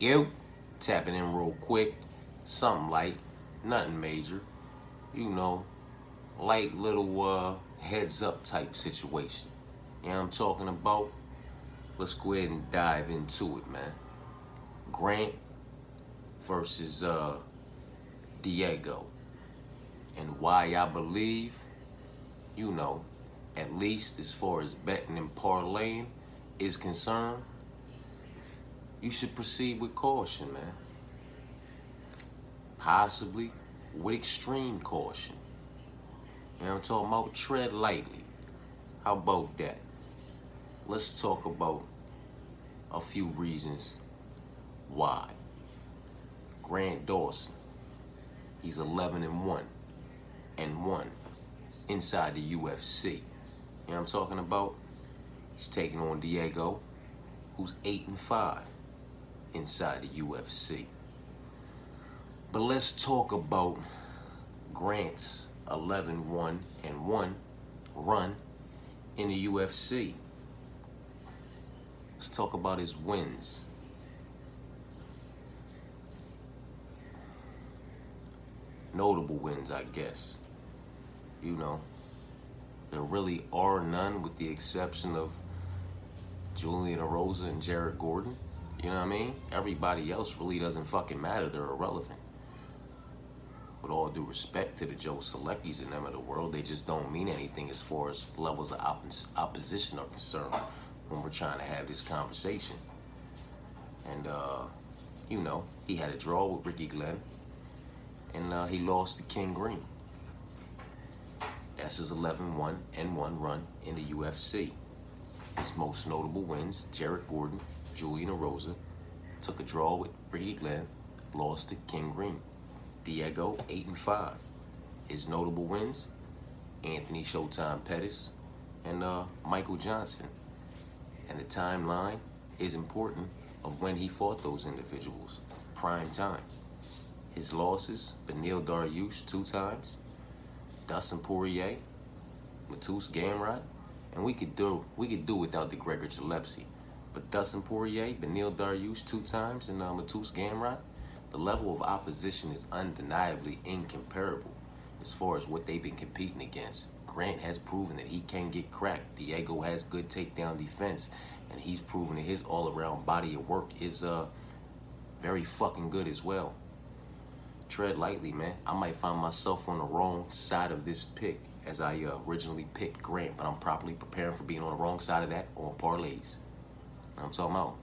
You tapping in real quick, something light, nothing major, you know, light little heads up type situation. You know what I'm talking about? Let's go ahead and dive into it, man. Grant versus Diego. And why I believe, you know, at least as far as betting and parlaying is concerned, you should proceed with caution, man. Possibly with extreme caution. You know what I'm talking about? Tread lightly. How about that? Let's talk about a few reasons why. Grant Dawson, he's 11-1 and 1 inside the UFC. You know what I'm talking about? He's taking on Diego, who's 8-5 inside the UFC. But let's talk about Grant's 11-1 and 1 run in the UFC. Let's talk about his wins. Notable wins, I guess. You know, there really are none with the exception of Julian Erosa and Jared Gordon. You know what I mean? Everybody else really doesn't fucking matter. They're irrelevant. With all due respect to the Joe Seleckis and them of the world, they just don't mean anything as far as levels of opposition are concerned when we're trying to have this conversation. And, you know, he had a draw with Ricky Glenn, and he lost to King Green. That's his 11-1 and 1 run in the UFC. His most notable wins, Jared Gordon, Julian Erosa, took a draw with Ricky Glenn, lost to King Green. Diego, 8-5. His notable wins, Anthony Showtime Pettis and Michael Johnson. And the timeline is important of when he fought those individuals. Prime time. His losses, Beneil Dariush 2 times, Dustin Poirier, Mateusz Gamrot, and we could do without the Gregor Gillespie. But Dustin Poirier, Beneil Dariush 2 times, and Mateusz Gamrot, the level of opposition is undeniably incomparable as far as what they've been competing against. Grant has proven that he can get cracked. Diego has good takedown defense, and he's proven that his all-around body of work is very fucking good as well. Tread lightly, man. I might find myself on the wrong side of this pick as I originally picked Grant, but I'm properly preparing for being on the wrong side of that on parlays. I'm talking about.